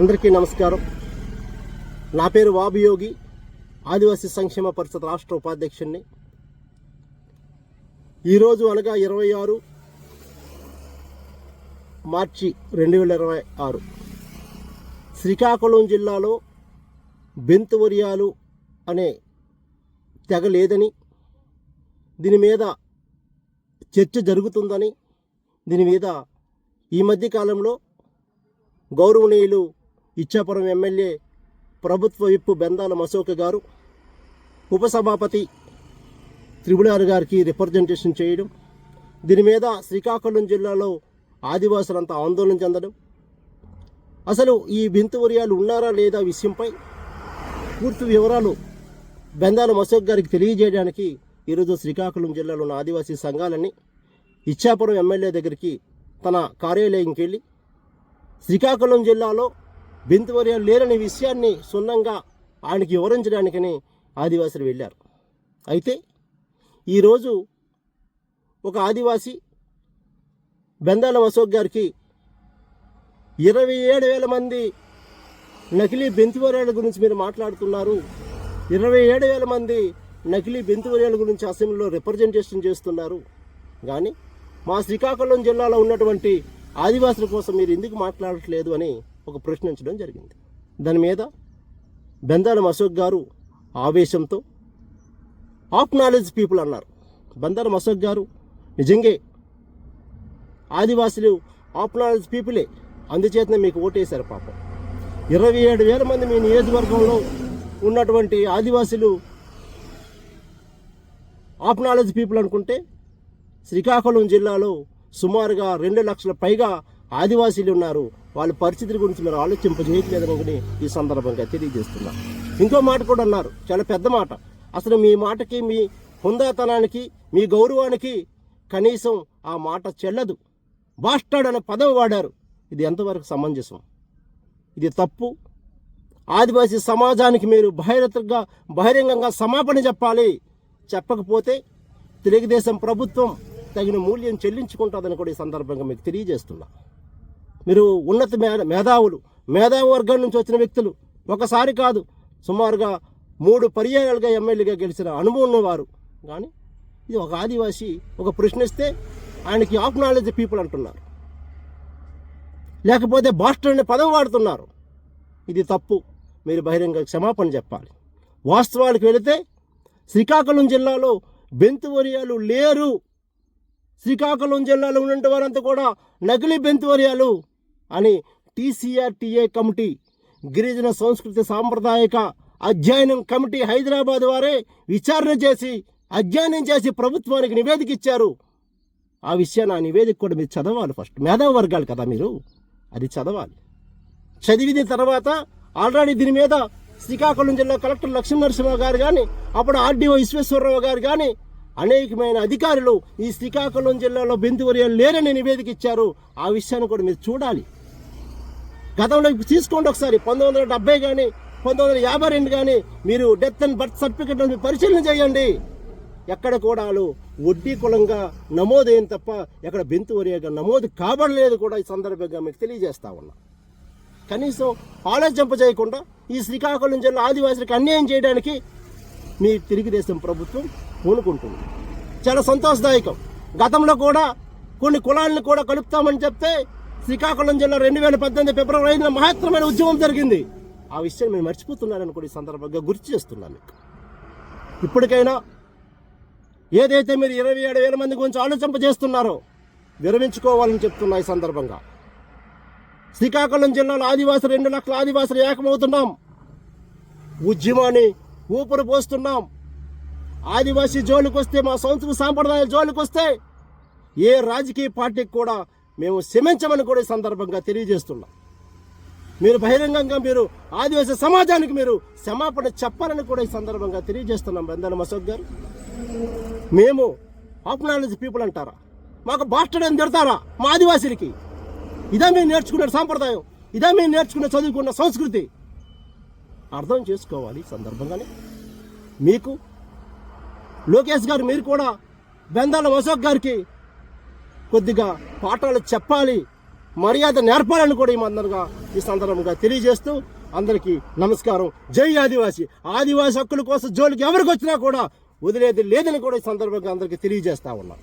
అందరికీ నమస్కారం. నా పేరు వాబియోగి, ఆదివాసీ సంక్షేమ పరిషత్ రాష్ట్ర ఉపాధ్యక్షుడిని. ఈరోజు అనగా 26 మార్చి 2026 శ్రీకాకుళం జిల్లాలో బెంతువరియాలు అనే తెగ లేదని, దీని మీద చర్చ జరుగుతుందని, దీని మీద ఈ మధ్యకాలంలో గౌరవనీయులు ఇచ్చాపురం ఎమ్మెల్యే ప్రభుత్వ విప్పు బెందాల అశోక్ గారు ఉపసభాపతి త్రిపులార్ గారికి రిప్రజెంటేషన్ చేయడం, దీని మీద శ్రీకాకుళం జిల్లాలో ఆదివాసులంతా ఆందోళన చెందడం, అసలు ఈ బెంతువరియాలు ఉన్నారా లేదా విషయంపై పూర్తి వివరాలు బెందాల అశోక్ గారికి తెలియజేయడానికి ఈరోజు శ్రీకాకుళం జిల్లాలో ఉన్న ఆదివాసీ సంఘాలన్నీ ఇచ్చాపురం ఎమ్మెల్యే దగ్గరికి తన కార్యాలయంకి వెళ్ళి శ్రీకాకుళం జిల్లాలో బెంతువరియాలు లేరనే విషయాన్ని సున్నంగా ఆయనకి వివరించడానికని ఆదివాసులు వెళ్ళారు. అయితే ఈరోజు ఒక ఆదివాసి బెందాల అశోక్ గారికి 27,000 మంది నకిలీ బెంతువరియాల గురించి మీరు మాట్లాడుతున్నారు, 27,000 మంది నకిలీ బెంతువరియాల గురించి అసెంబ్లీలో రిప్రజెంటేషన్ చేస్తున్నారు, కానీ మా శ్రీకాకుళం జిల్లాలో ఉన్నటువంటి ఆదివాసుల కోసం మీరు ఎందుకు మాట్లాడట్లేదు అని ఒక ప్రశ్నించడం జరిగింది. దాని మీద బెందాల అశోక్ గారు ఆవేశంతో ఆఫ్ నాలెడ్జ్ పీపుల్ అన్నారు. బెందాల అశోక్ గారు నిజంగా ఆదివాసులు ఆఫ్ నాలెడ్జ్ పీపులే, అందుచేతనే మీకు ఓటేశారు. పాపం 27,000 మంది మీ నియోజకవర్గంలో ఉన్నటువంటి ఆదివాసులు ఆఫ్ నాలెడ్జ్ పీపుల్ అనుకుంటే శ్రీకాకుళం జిల్లాలో సుమారుగా 2 లక్షల పైగా ఆదివాసీలు ఉన్నారు. వాళ్ళ పరిస్థితుల గురించి మీరు ఆలోచింపజేయట్లేదని ఈ సందర్భంగా తెలియజేస్తున్నారు. ఇంకో మాట కూడా అన్నారు, చాలా పెద్ద మాట. అసలు మీ మాటకి, మీ హుందాతనానికి, మీ గౌరవానికి కనీసం ఆ మాట చెల్లదు. బాస్టర్డ్ అనే పదవి వాడారు. ఇది ఎంతవరకు సమంజసం? ఇది తప్పు. ఆదివాసీ సమాజానికి మీరు బహిరంగంగా క్షమాపణ చెప్పాలి. చెప్పకపోతే తెలుగుదేశం ప్రభుత్వం తగిన మూల్యం చెల్లించుకుంటుందని కూడా ఈ సందర్భంగా మీకు తెలియజేస్తున్నా. మీరు ఉన్నత మేధావి వర్గం నుంచి వచ్చిన వ్యక్తులు, ఒకసారి కాదు సుమారుగా 3 పర్యాయాలుగా ఎమ్మెల్యేగా గెలిచిన అనుభవం ఉన్నవారు, కానీ ఇది ఒక ఆదివాసి ఒక ప్రశ్నిస్తే ఆయనకి ఆఫ్ నాలెడ్జ్ పీపుల్ అంటున్నారు, లేకపోతే బాస్టర్ అనే పదం వాడుతున్నారు. ఇది తప్పు. మీరు బహిరంగ క్షమాపణ చెప్పాలి. వాస్తవాలకు వెళితే శ్రీకాకుళం జిల్లాలో బెంతువరియాలు లేరు. శ్రీకాకుళం జిల్లాలో ఉన్న వారంతా కూడా నకిలీ బెంతువరియాలు అని TCRTA కమిటీ, గిరిజన సంస్కృతి సాంప్రదాయక అధ్యయనం కమిటీ హైదరాబాద్ వారే విచారణ చేసి అధ్యయనం చేసి ప్రభుత్వానికి నివేదిక ఇచ్చారు. ఆ విషయాన్ని, ఆ నివేదిక కూడా మీరు చదవాలి. ఫస్ట్ మేధావి వర్గాలు కదా మీరు, అది చదవాలి. చదివిన తర్వాత ఆల్రెడీ దీని మీద శ్రీకాకుళం జిల్లా కలెక్టర్ లక్ష్మీనరసింహ గారు కానీ, అప్పుడు RDO విశ్వేశ్వరరావు గారు కానీ, అనేకమైన అధికారులు ఈ శ్రీకాకుళం జిల్లాలో బెంతువరియాలు లేరని నివేదిక ఇచ్చారు. ఆ విషయాన్ని కూడా మీరు చూడాలి. గతంలో తీసుకోండి ఒకసారి. 1970 కానీ 1952 కానీ మీరు డెత్ అండ్ బర్త్ సర్టిఫికెట్ పరిశీలన చేయండి. ఎక్కడ కూడా వడ్డీ కులంగా నమోదైన తప్ప ఎక్కడ బెంతువరియాగా నమోదు కాబడలేదు కూడా ఈ సందర్భంగా మీకు తెలియజేస్తా ఉన్నా. కనీసం ఆలోచింపజేయకుండా ఈ శ్రీకాకుళం జిల్లా ఆదివాసులకు అన్యాయం చేయడానికి మీ తెలుగుదేశం ప్రభుత్వం పూనుకుంటుంది. చాలా సంతోషదాయకం. గతంలో కూడా కొన్ని కులాలను కూడా కలుపుతామని చెప్తే శ్రీకాకుళం జిల్లా 2018 ఫిబ్రవరి 5న మహత్తరమైన ఉద్యమం జరిగింది. ఆ విషయం మీరు మర్చిపోతున్నారని కూడా ఈ సందర్భంగా గుర్తు చేస్తున్నాను మీకు. ఇప్పటికైనా ఏదైతే మీరు 27,000 మంది గురించి ఆలోచింపజేస్తున్నారో విరమించుకోవాలని చెప్తున్నా. ఈ సందర్భంగా శ్రీకాకుళం జిల్లాలో ఆదివాసులు 2 లక్షల ఆదివాసులు ఏకమవుతున్నాం. ఉద్యమాన్ని ఊపిరి పోస్తున్నాం. ఆదివాసీ జోలికి వస్తే, మా సంస్కృతి సాంప్రదాయాల జోలికి వస్తే ఏ రాజకీయ పార్టీకి కూడా మేము క్షమించమని కూడా ఈ సందర్భంగా తెలియజేస్తున్నాం. మీరు బహిరంగంగా మీరు ఆదివాసీ సమాజానికి మీరు క్షమాపణ చెప్పాలని కూడా ఈ సందర్భంగా తెలియజేస్తున్నాం. బెందాల అశోక్ గారు, మేము ఆఫ్ నాలెడ్జ్ పీపుల్ అంటారా? మాకు బాస్టర్డ్ అని తిడతారా? మా ఆదివాసీలకి ఇదే మేము నేర్చుకునే సాంప్రదాయం, ఇదే మేము నేర్చుకునే చదువుకున్న సంస్కృతి. అర్థం చేసుకోవాలి. ఈ సందర్భంగానే మీకు లోకేష్ గారు, మీరు కూడా బెందాల అశోక్ గారికి కొద్దిగా పాఠాలు చెప్పాలి. మర్యాద నేర్పాలని కూడా ఈ సందర్భంగా తెలియజేస్తూ అందరికీ నమస్కారం. జై ఆదివాసీ. ఆదివాసీ హక్కుల కోసం జోలికి ఎవరికి వచ్చినా కూడా వదిలేది లేదని కూడా ఈ సందర్భంగా అందరికీ తెలియజేస్తా ఉన్నా.